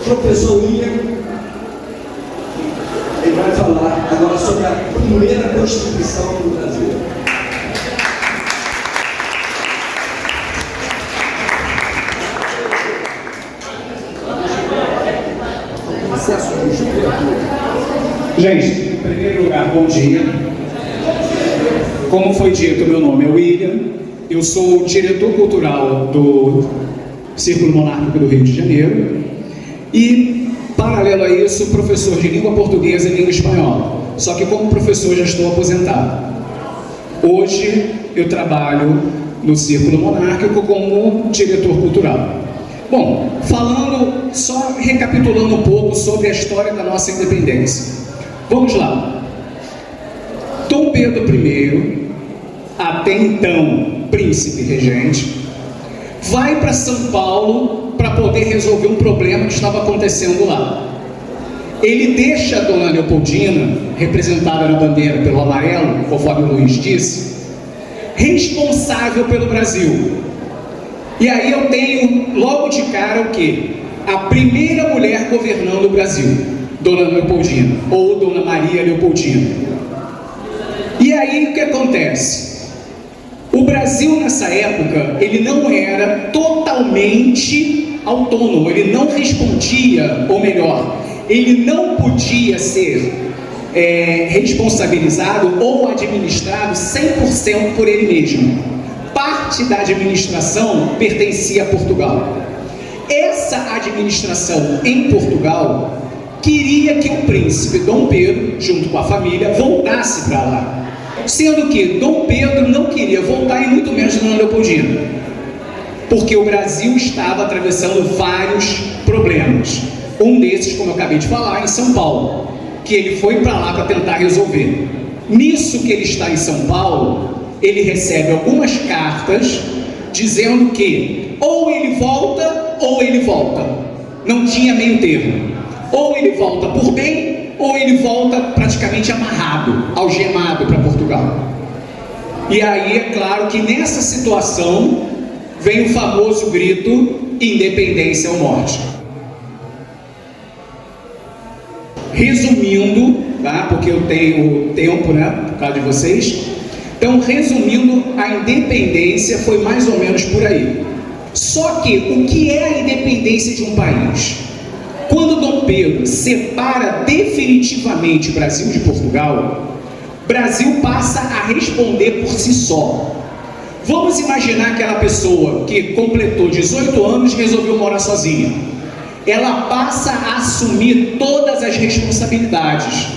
Professor William, ele vai falar agora sobre a primeira Constituição do Brasil. Gente, em primeiro lugar, bom dia. Como foi dito, meu nome é William, eu sou o diretor cultural do Círculo Monárquico do Rio de Janeiro e, paralelo a isso, professor de língua portuguesa e língua espanhola. Só que como professor já estou aposentado. Hoje eu trabalho no Círculo Monárquico como diretor cultural. Bom, falando, só recapitulando um pouco sobre a história da nossa independência. Vamos lá. Dom Pedro I, até então príncipe regente, vai para São Paulo para poder resolver um problema que estava acontecendo lá. Ele deixa a Dona Leopoldina, representada na bandeira pelo amarelo, conforme o Luiz disse, responsável pelo Brasil. E aí eu tenho logo de cara o quê? A primeira mulher governando o Brasil, Dona Leopoldina, ou Dona Maria Leopoldina. E aí o que acontece? O Brasil nessa época, ele não era totalmente autônomo, ele não respondia, ou melhor, ele não podia ser responsabilizado ou administrado 100% por ele mesmo. Parte da administração pertencia a Portugal. Essa administração em Portugal queria que o príncipe Dom Pedro, junto com a família, voltasse para lá. Sendo que Dom Pedro não queria voltar e muito menos Dona Leopoldina, porque o Brasil estava atravessando vários problemas. Um desses, como eu acabei de falar, em São Paulo, que ele foi para lá para tentar resolver. Nisso que ele está em São Paulo, ele recebe algumas cartas dizendo que ou ele volta ou ele volta. Não tinha meio termo. Ou ele volta por bem, ou ele volta praticamente amarrado, algemado para Portugal. E aí é claro que nessa situação vem o famoso grito: independência ou morte. Resumindo, tá? Porque eu tenho tempo, né, por causa de vocês. Então, resumindo, a independência foi mais ou menos por aí. Só que o que é a independência de um país? Quando Dom Pedro separa definitivamente o Brasil de Portugal, o Brasil passa a responder por si só. Vamos imaginar aquela pessoa que completou 18 anos e resolveu morar sozinha. Ela passa a assumir todas as responsabilidades,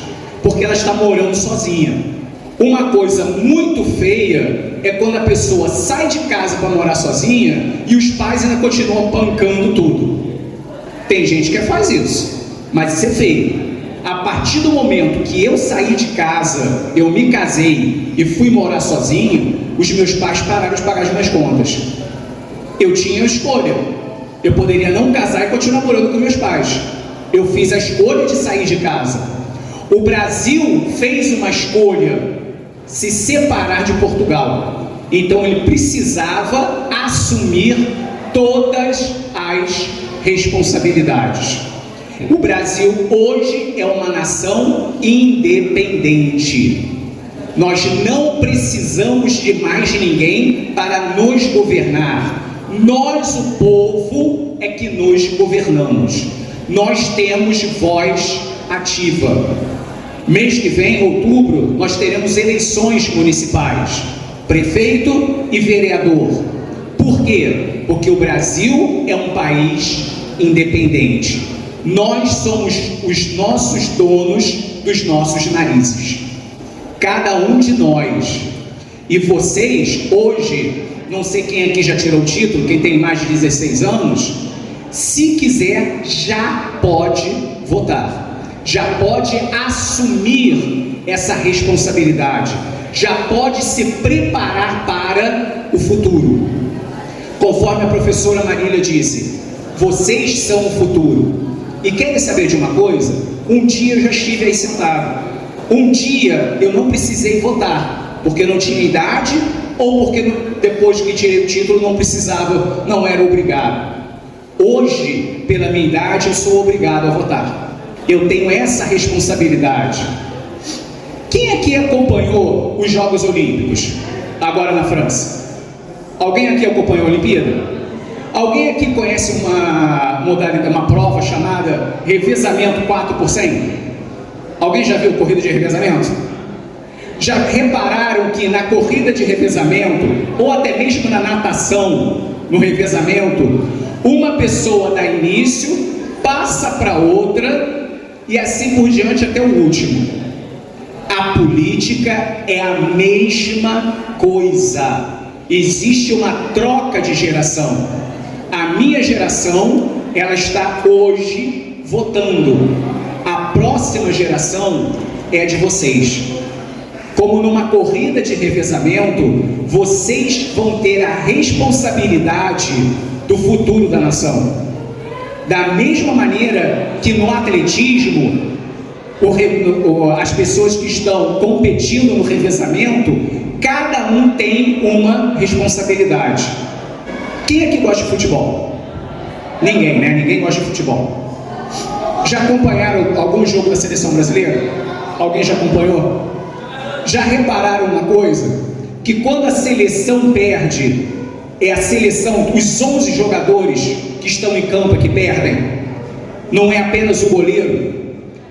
porque ela está morando sozinha. Uma coisa muito feia é quando a pessoa sai de casa para morar sozinha e os pais ainda continuam bancando tudo. Tem gente que faz isso, mas isso é feio. A partir do momento que eu saí de casa, eu me casei e fui morar sozinho, os meus pais pararam de pagar as minhas contas. Eu tinha a escolha. Eu poderia não casar e continuar morando com meus pais. Eu fiz a escolha de sair de casa. O Brasil fez uma escolha: se separar de Portugal. Então ele precisava assumir todas as responsabilidades. O Brasil hoje é uma nação independente. Nós não precisamos de mais ninguém para nos governar. Nós, o povo, é que nos governamos. Nós temos voz ativa. Mês que vem, em outubro, nós teremos eleições municipais, prefeito e vereador. Por quê? Porque o Brasil é um país independente. Nós somos os nossos donos dos nossos narizes. Cada um de nós. E vocês, hoje, não sei quem aqui já tirou o título, quem tem mais de 16 anos, se quiser, já pode votar. Já pode assumir essa responsabilidade, já pode se preparar para o futuro. Conforme a professora Marília disse, vocês são o futuro. E querem saber de uma coisa? Um dia eu já estive aí sentado. Um dia eu não precisei votar, porque não tinha idade, ou porque depois que tirei o título não precisava, não era obrigado. Hoje, pela minha idade, eu sou obrigado a votar. Eu tenho essa responsabilidade. Quem aqui acompanhou os Jogos Olímpicos, agora na França? Alguém aqui acompanhou a Olimpíada? Alguém aqui conhece uma modalidade, uma prova chamada revezamento 4 por 100? Alguém já viu corrida de revezamento? Já repararam que na corrida de revezamento, ou até mesmo na natação, no revezamento, uma pessoa dá início, passa para outra e assim por diante até o último. A política é a mesma coisa. Existe uma troca de geração. A minha geração, ela está hoje votando. A próxima geração é a de vocês. Como numa corrida de revezamento, vocês vão ter a responsabilidade do futuro da nação. Da mesma maneira que no atletismo, as pessoas que estão competindo no revezamento, cada um tem uma responsabilidade. Quem aqui gosta de futebol? Ninguém, né? Ninguém gosta de futebol. Já acompanharam algum jogo da seleção brasileira? Alguém já acompanhou? Já repararam uma coisa? Que quando a seleção perde, é a seleção, os 11 jogadores que estão em campo que perdem, não é apenas o goleiro.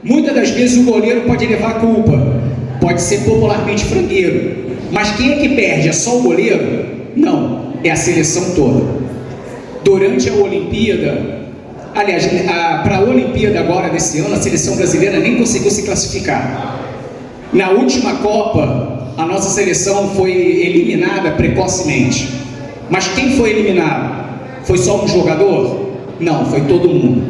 Muitas das vezes o goleiro pode levar a culpa, pode ser popularmente frangueiro, mas quem é que perde? É só o goleiro? Não, é a seleção toda. Durante a Olimpíada, aliás, para a Olimpíada agora desse ano, a seleção brasileira nem conseguiu se classificar. Na última Copa, a nossa seleção foi eliminada precocemente. Mas quem foi eliminado? Foi só um jogador? Não, foi todo mundo.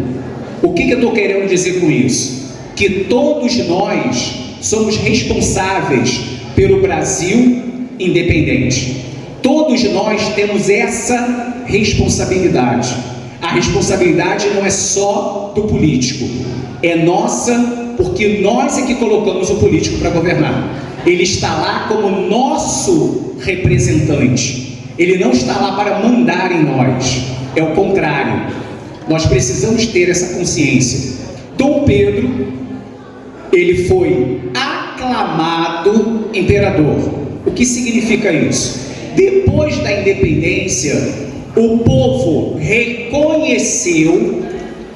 O que eu estou querendo dizer com isso? Que todos nós somos responsáveis pelo Brasil independente. Todos nós temos essa responsabilidade. A responsabilidade não é só do político, é nossa, porque nós é que colocamos o político para governar. Ele está lá como nosso representante. Ele não está lá para mandar em nós. É o contrário. Nós precisamos ter essa consciência. Dom Pedro, ele foi aclamado imperador. O que significa isso? Depois da independência, o povo reconheceu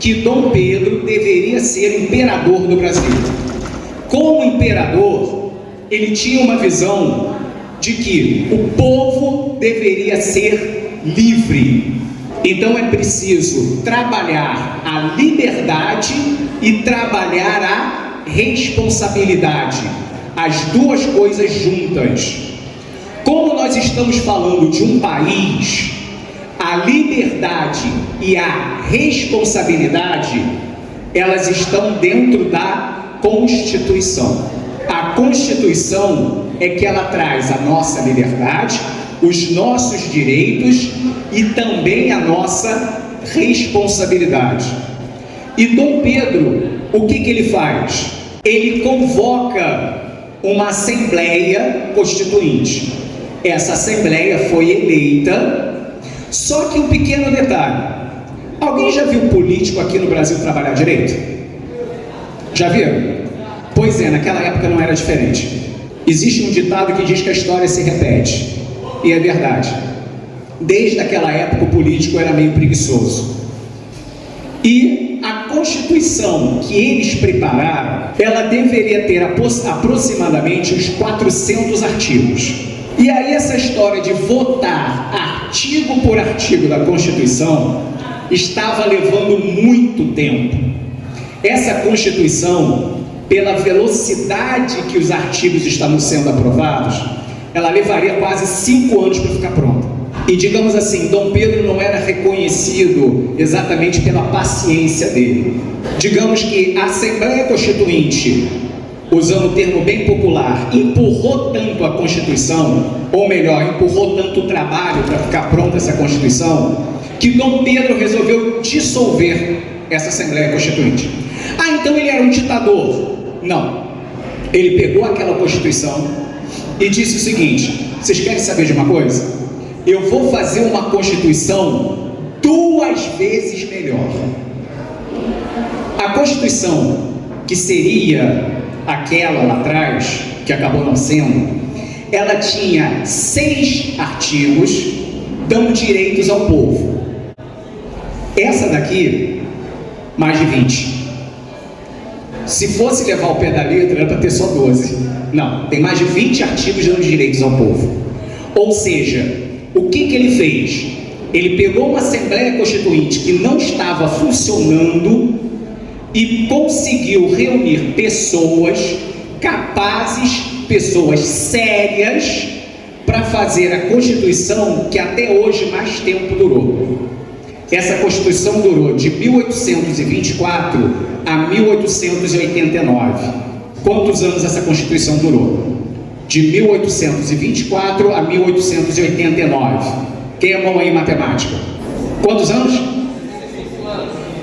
que Dom Pedro deveria ser imperador do Brasil. Como imperador, ele tinha uma visão de que o povo deveria ser livre. Então é preciso trabalhar a liberdade e trabalhar a responsabilidade, as duas coisas juntas. Como nós estamos falando de um país, a liberdade e a responsabilidade, elas estão dentro da Constituição. A Constituição é que ela traz a nossa liberdade, os nossos direitos e também a nossa responsabilidade. E Dom Pedro, o que ele faz? Ele convoca uma Assembleia Constituinte. Essa Assembleia foi eleita. Só que um pequeno detalhe: alguém já viu político aqui no Brasil trabalhar direito? Já viram? Pois é, naquela época não era diferente. Existe um ditado que diz que a história se repete, e é verdade. Desde aquela época o político era meio preguiçoso. E a Constituição que eles prepararam, ela deveria ter aproximadamente uns 400 artigos. E aí essa história de votar artigo por artigo da Constituição estava levando muito tempo. Essa Constituição, pela velocidade que os artigos estavam sendo aprovados, ela levaria quase 5 anos para ficar pronta. E digamos assim, Dom Pedro não era reconhecido exatamente pela paciência dele. Digamos que a Assembleia Constituinte, usando o termo bem popular, empurrou tanto a Constituição, ou melhor, empurrou tanto o trabalho para ficar pronta essa Constituição, que Dom Pedro resolveu dissolver essa Assembleia Constituinte. Ah, então ele era um ditador? Não. Ele pegou aquela Constituição e disse o seguinte: vocês querem saber de uma coisa? Eu vou fazer uma Constituição 2 vezes melhor. A Constituição, que seria aquela lá atrás, que acabou não sendo, ela tinha 6 artigos dando direitos ao povo. Essa daqui, mais de 20. Se fosse levar o pé da letra, era para ter só 12. Não, tem mais de 20 artigos dando direitos ao povo. Ou seja, o que ele fez? Ele pegou uma Assembleia Constituinte que não estava funcionando e conseguiu reunir pessoas capazes, pessoas sérias, para fazer a Constituição que até hoje mais tempo durou. Essa Constituição durou de 1824 a 1889. Quantos anos essa Constituição durou? De 1824 a 1889. Quem é bom aí em matemática? Quantos anos?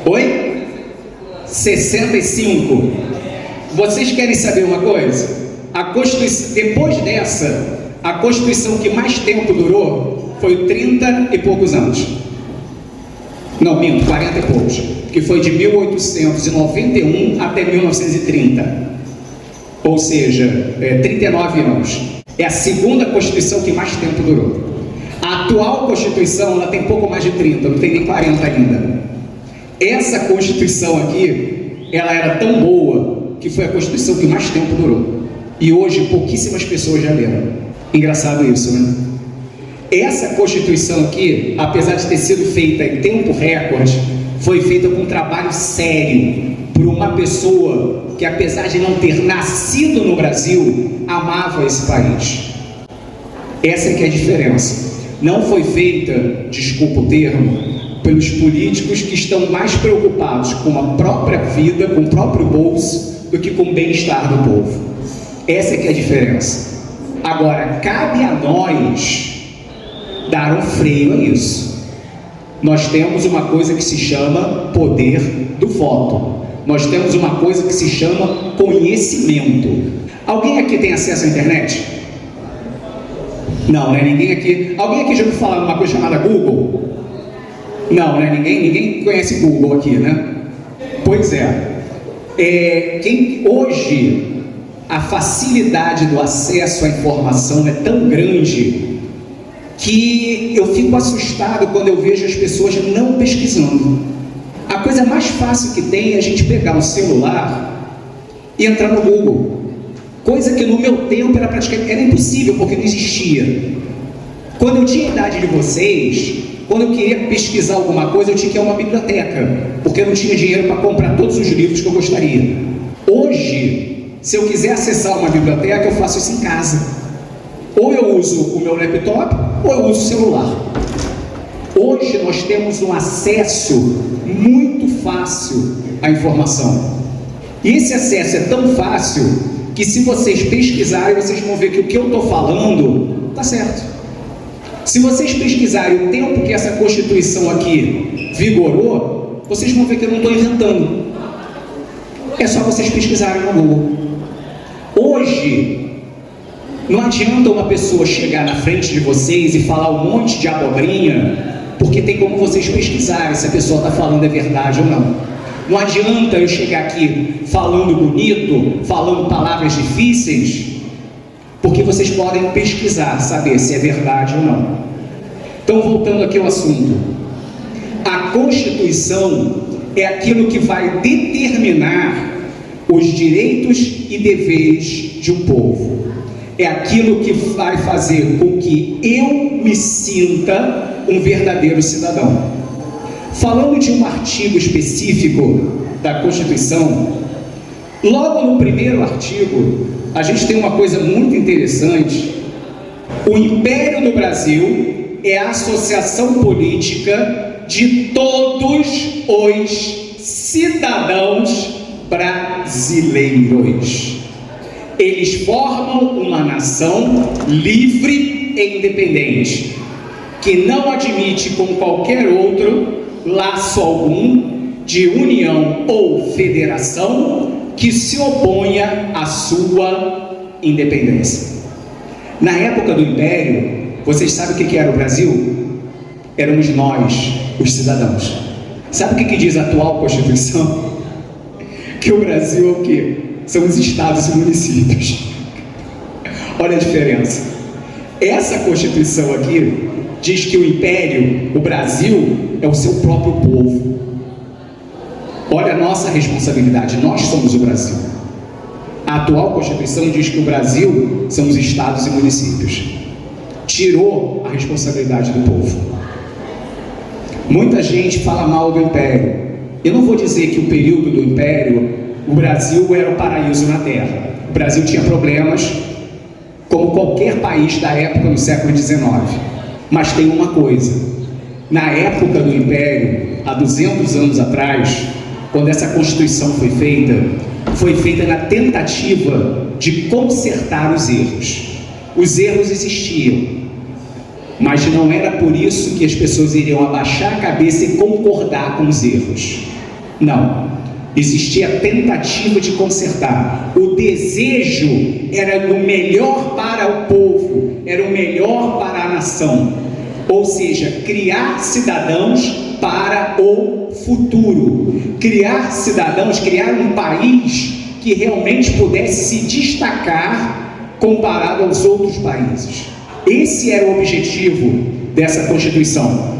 Oi? 65. Vocês querem saber uma coisa? A Constituição, depois dessa, a Constituição que mais tempo durou foi 30 e poucos anos. Não, minto, 40 e poucos. Que foi de 1891 até 1930. Ou seja, 39 anos. É a segunda Constituição que mais tempo durou. A atual Constituição, ela tem pouco mais de 30, não tem nem 40 ainda. Essa Constituição aqui, ela era tão boa que foi a Constituição que mais tempo durou. E hoje pouquíssimas pessoas já leram. Engraçado isso, né? Essa Constituição aqui, apesar de ter sido feita em tempo recorde, foi feita com um trabalho sério por uma pessoa que, apesar de não ter nascido no Brasil, amava esse país. Essa é que é a diferença. Não foi feita, desculpa o termo, pelos políticos que estão mais preocupados com a própria vida, com o próprio bolso, do que com o bem-estar do povo. Essa é que é a diferença. Agora, cabe a nós dar um freio a isso. Nós temos uma coisa que se chama poder do voto. Nós temos uma coisa que se chama conhecimento. Alguém aqui tem acesso à internet? Não, né? Ninguém aqui. Alguém aqui já ouviu falar de uma coisa chamada Google? Não, né? Ninguém conhece Google aqui, né? Pois é. Hoje a facilidade do acesso à informação é tão grande que eu fico assustado quando eu vejo as pessoas não pesquisando. A coisa mais fácil que tem é a gente pegar um celular e entrar no Google. Coisa que no meu tempo era praticamente impossível, porque não existia. Quando eu tinha a idade de vocês, quando eu queria pesquisar alguma coisa, eu tinha que ir a uma biblioteca, porque eu não tinha dinheiro para comprar todos os livros que eu gostaria. Hoje, se eu quiser acessar uma biblioteca, eu faço isso em casa. Ou eu uso o meu laptop, ou eu uso o celular. Hoje nós temos um acesso muito fácil à informação. E esse acesso é tão fácil que, se vocês pesquisarem, vocês vão ver que o que eu estou falando está certo. Se vocês pesquisarem o tempo que essa Constituição aqui vigorou, vocês vão ver que eu não estou inventando. É só vocês pesquisarem no Google. Hoje, não adianta uma pessoa chegar na frente de vocês e falar um monte de abobrinha, porque tem como vocês pesquisarem se a pessoa está falando é verdade ou não. Não adianta eu chegar aqui falando bonito, falando palavras difíceis, porque vocês podem pesquisar, saber se é verdade ou não. Então, voltando aqui ao assunto. A Constituição é aquilo que vai determinar os direitos e deveres de um povo. É aquilo que vai fazer com que eu me sinta um verdadeiro cidadão. Falando de um artigo específico da Constituição, logo no primeiro artigo, a gente tem uma coisa muito interessante. O Império do Brasil é a associação política de todos os cidadãos brasileiros. Eles formam uma nação livre e independente, que não admite com qualquer outro laço algum de união ou federação que se oponha à sua independência. Na época do Império, vocês sabem o que era o Brasil? Éramos nós. os cidadãos. Sabe o que diz a atual Constituição? Que o Brasil é o quê? São os estados e municípios. Olha a diferença. Essa Constituição aqui diz que o Império, o Brasil, é o seu próprio povo. Olha a nossa responsabilidade, nós somos o Brasil. A atual Constituição diz que o Brasil são os estados e municípios. Tirou a responsabilidade do povo. Muita gente fala mal do Império. Eu não vou dizer que o período do Império, o Brasil era o paraíso na Terra. O Brasil tinha problemas, como qualquer país da época, no século XIX. Mas tem uma coisa: na época do Império, há 200 anos atrás, quando essa Constituição foi feita na tentativa de consertar os erros. Os erros existiam, mas não era por isso que as pessoas iriam abaixar a cabeça e concordar com os erros. Não. Existia a tentativa de consertar. O desejo era o melhor para o povo, era o melhor para a nação. Ou seja, criar cidadãos para o futuro. Criar cidadãos, criar um país que realmente pudesse se destacar comparado aos outros países. Esse era o objetivo dessa Constituição.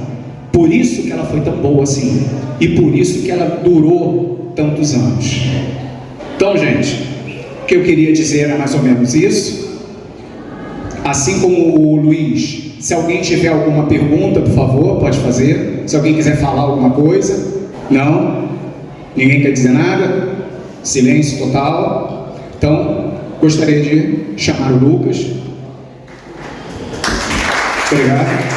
Por isso que ela foi tão boa assim. E por isso que ela durou tantos anos. Então, gente, o que eu queria dizer era mais ou menos isso. Assim como o Luiz, se alguém tiver alguma pergunta, por favor, pode fazer. Se alguém quiser falar alguma coisa. Não? Ninguém quer dizer nada? Silêncio total. Então, gostaria de chamar o Lucas. Obrigado.